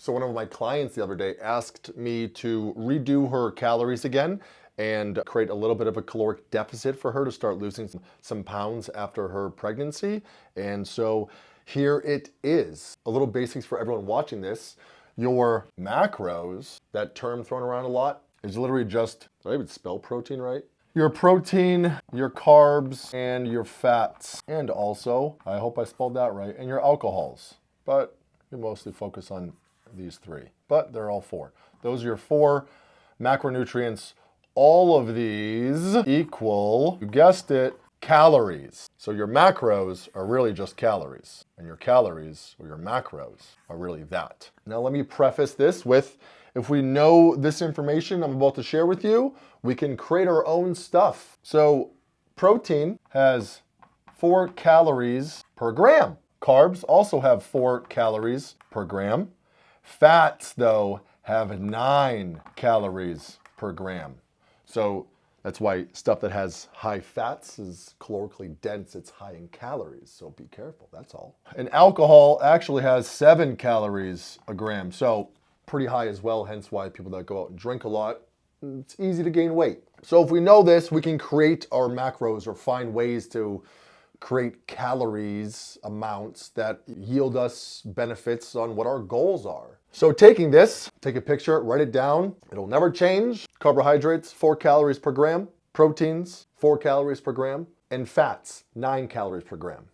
So one of my clients the other day asked me to redo her calories again and create a little bit of a caloric deficit for her to start losing some pounds after her pregnancy. And so here it is. A little basics for everyone watching this. Your macros, that term thrown around a lot, is literally just, did I even spell protein right? Your protein, your carbs, and your fats. And also, I hope I spelled that right, and your alcohols. But you mostly focus on these three, but they're all four. Those are your four macronutrients. All of these equal, you guessed it, calories. So your macros are really just calories, and your calories, or your macros, are really that. Now let me preface this with, if we know this information I'm about to share with you, we can create our own stuff. So protein has 4 calories per gram. Carbs also have 4 calories per gram. Fats, though, have 9 calories per gram. So that's why stuff that has high fats is calorically dense. It's high in calories, so be careful, that's all. And alcohol actually has 7 calories a gram, so pretty high as well, hence why people that go out and drink a lot, it's easy to gain weight. So if we know this, we can create our macros or find ways to create calories amounts that yield us benefits on what our goals are. So taking this, take a picture, write it down. It'll never change. Carbohydrates, 4 calories per gram. Proteins, 4 calories per gram. And fats, 9 calories per gram.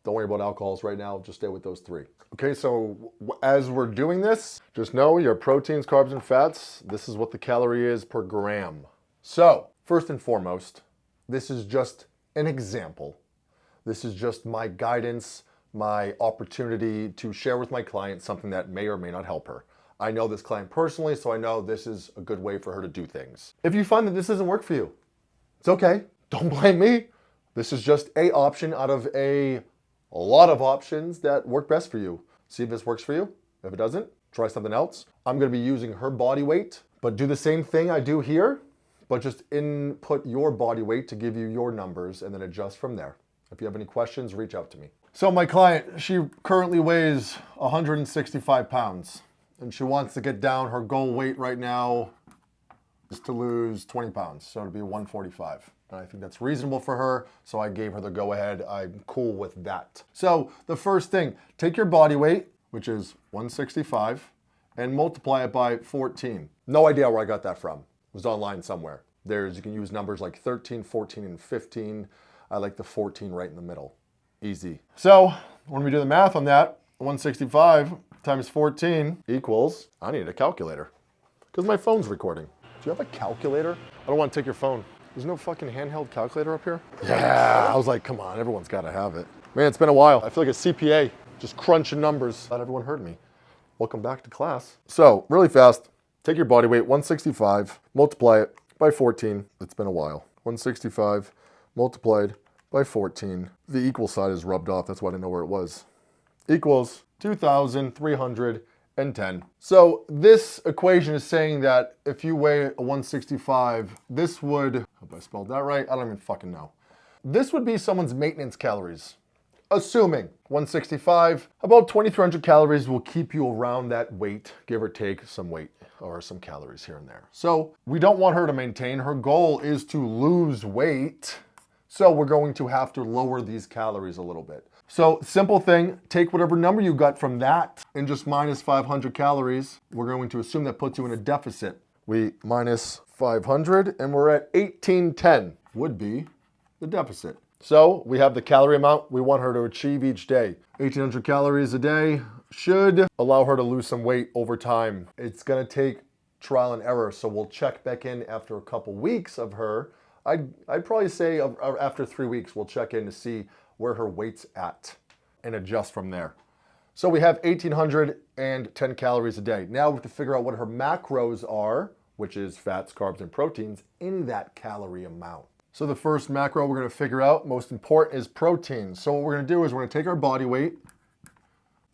Don't worry about alcohols right now, just stay with those 3. Okay, so as we're doing this, just know your proteins, carbs, and fats, this is what the calorie is per gram. So, first and foremost, this is just an example. This is just my guidance, my opportunity to share with my client something that may or may not help her. I know this client personally, so I know this is a good way for her to do things. If you find that this doesn't work for you, it's okay. Don't blame me. This is just an option out of a lot of options that work best for you. See if this works for you. If it doesn't, try something else. I'm going to be using her body weight, but do the same thing I do here, but just input your body weight to give you your numbers and then adjust from there. If you have any questions, reach out to me. So my client, she currently weighs 165 pounds and she wants to get down. Her goal weight right now is to lose 20 pounds. So it'll be 145. And I think that's reasonable for her. So I gave her the go ahead. I'm cool with that. So the first thing, take your body weight, which is 165, and multiply it by 14. No idea where I got that from. It was online somewhere. You can use numbers like 13, 14, and 15. I like the 14 right in the middle. Easy. So when we do the math on that, 165 times 14 equals, I need a calculator because my phone's recording. Do you have a calculator? I don't want to take your phone. There's no fucking handheld calculator up here? Yeah, I was like, come on, everyone's got to have it. Man, it's been a while. I feel like a CPA, just crunching numbers. Not everyone heard me. Welcome back to class. So really fast, take your body weight, 165, multiply it by 14. It's been a while. 165 multiplied by 14. The equal side is rubbed off. That's why I didn't know where it was. Equals 2,310. So this equation is saying that if you weigh a 165, this would, hope I spelled that right. I don't even fucking know. This would be someone's maintenance calories. Assuming 165, about 2,300 calories will keep you around that weight, give or take some weight or some calories here and there. So we don't want her to maintain. Her goal is to lose weight. So we're going to have to lower these calories a little bit. So simple thing, take whatever number you got from that and just minus 500 calories. We're going to assume that puts you in a deficit. We minus 500 and we're at 1810 would be the deficit. So we have the calorie amount we want her to achieve each day. 1,800 calories a day should allow her to lose some weight over time. It's gonna take trial and error, so we'll check back in after a couple weeks of her. I'd probably say after 3 weeks, we'll check in to see where her weight's at and adjust from there. So we have 1,810 calories a day. Now we have to figure out what her macros are, which is fats, carbs, and proteins in that calorie amount. So the first macro we're going to figure out, most important, is protein. So what we're going to do is we're going to take our body weight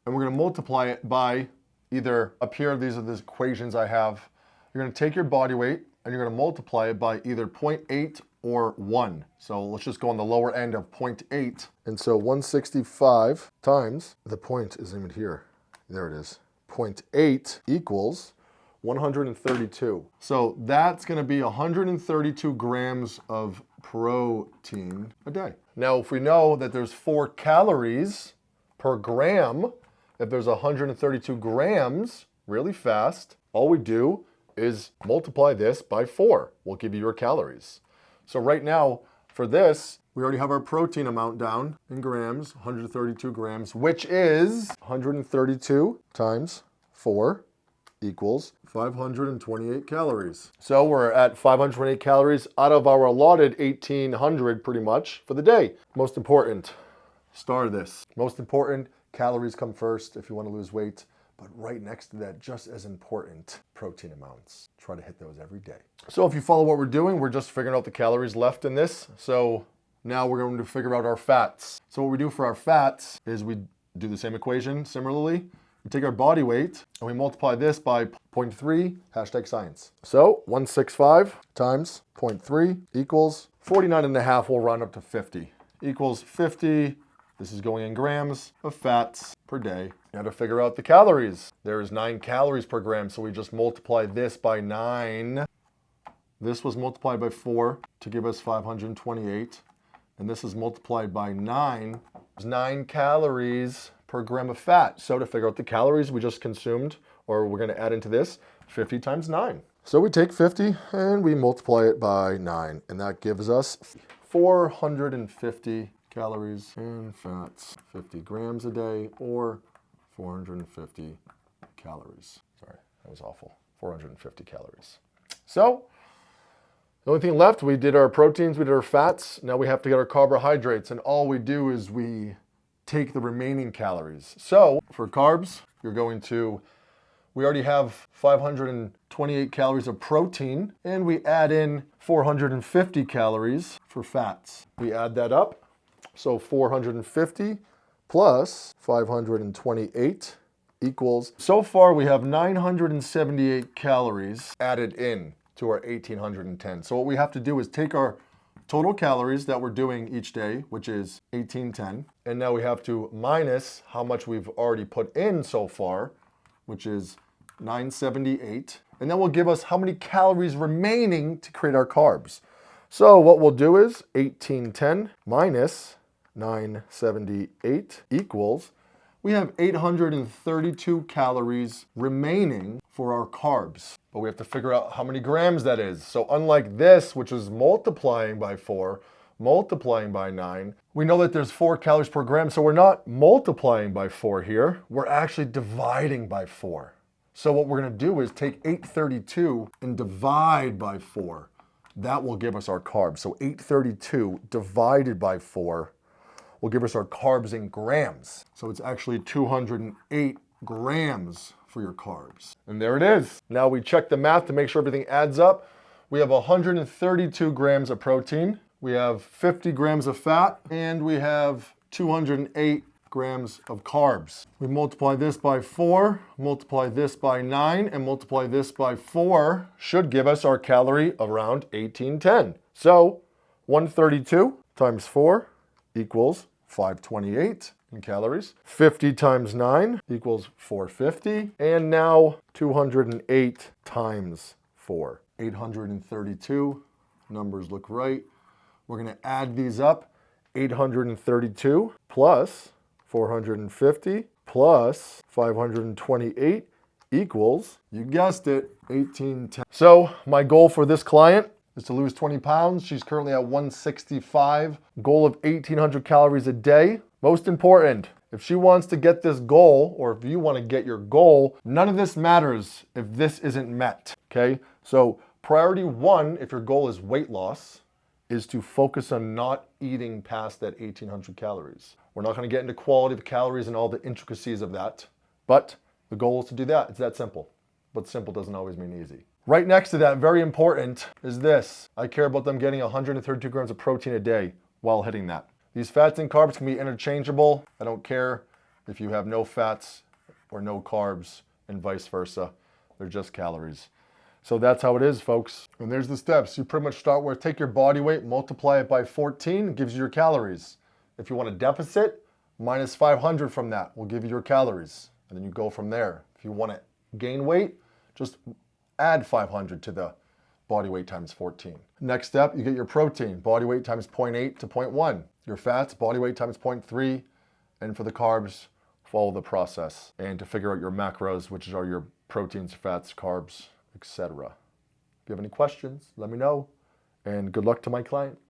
and we're going to multiply it by either, up here, these are the equations I have. You're going to take your body weight and you're going to multiply it by either 0.8 or 1. So let's just go on the lower end of 0.8. And so 165 times, the point isn't even here. There it is, 0.8 equals 132. So that's going to be 132 grams of protein a day. Now, if we know that there's 4 calories per gram, if there's 132 grams, really fast, all we do is multiply this by 4. We'll give you your calories. So right now, for this, we already have our protein amount down in grams, 132 grams, which is 132 times 4 equals 528 calories. So we're at 528 calories out of our allotted 1,800 pretty much for the day. Most important, star this. Most important, calories come first if you want to lose weight. But right next to that, just as important, protein amounts. Try to hit those every day. So if you follow what we're doing, we're just figuring out the calories left in this. So now we're going to figure out our fats. So what we do for our fats is we do the same equation similarly. We take our body weight and we multiply this by 0.3, hashtag science. So 165 times 0.3 equals 49.5, we'll round up to 50, equals 50. This is going in grams of fats per day. Now to figure out the calories, there's 9 calories per gram, so we just multiply this by 9. This was multiplied by 4 to give us 528, and this is multiplied by 9. There's 9 calories per gram of fat. So to figure out the calories we just consumed, or we're going to add into this, 50 times 9. So we take 50 and we multiply it by 9, and that gives us 450 calories and fats, 50 grams a day, or 450 calories. Sorry, that was awful. 450 calories. So the only thing left, we did our proteins, we did our fats. Now we have to get our carbohydrates, and all we do is we take the remaining calories. So for carbs, you're going to, we already have 528 calories of protein, and we add in 450 calories for fats. We add that up. So 450 plus 528 equals, so far we have 978 calories added in to our 1,810. So what we have to do is take our total calories that we're doing each day, which is 1,810, and now we have to minus how much we've already put in so far, which is 978, and that will give us how many calories remaining to create our carbs. So what we'll do is 1,810 minus 978 equals, we have 832 calories remaining for our carbs. But we have to figure out how many grams that is. So unlike this, which is multiplying by 4, multiplying by 9, we know that there's 4 calories per gram. So we're not multiplying by 4 here. We're actually dividing by 4. So what we're going to do is take 832 and divide by 4. That will give us our carbs. So 832 divided by 4 will give us our carbs in grams. So it's actually 208 grams for your carbs. And there it is. Now we check the math to make sure everything adds up. We have 132 grams of protein, we have 50 grams of fat, and we have 208 grams of carbs. We multiply this by 4, multiply this by 9, and multiply this by 4 should give us our calorie around 1,810. So 132 times 4 equals 528 in calories. 50 times 9 equals 450. And now 208 times 4. 832. Numbers look right. We're going to add these up. 832 plus 450 plus 528 equals, you guessed it, 1,810. So my goal for this client is to lose 20 pounds. She's currently at 165. Goal of 1,800 calories a day. Most important, if she wants to get this goal, or if you want to get your goal, none of this matters if this isn't met, okay? So priority 1, if your goal is weight loss, is to focus on not eating past that 1,800 calories. We're not going to get into quality of calories and all the intricacies of that, but the goal is to do that. It's that simple. But simple doesn't always mean easy. Right next to that, very important, is this. I care about them getting 132 grams of protein a day while hitting that. These fats and carbs can be interchangeable. I don't care if you have no fats or no carbs and vice versa. They're just calories. So that's how it is, folks. And there's the steps. You pretty much start with, take your body weight, multiply it by 14, gives you your calories. If you want a deficit, minus 500 from that will give you your calories. And then you go from there. If you want to gain weight, just add 500 to the body weight times 14. Next step, you get your protein, body weight times 0.8 to 0.1. Your fats, body weight times 0.3. And for the carbs, follow the process. And to figure out your macros, which are your proteins, fats, carbs, etc. If you have any questions, let me know. And good luck to my client.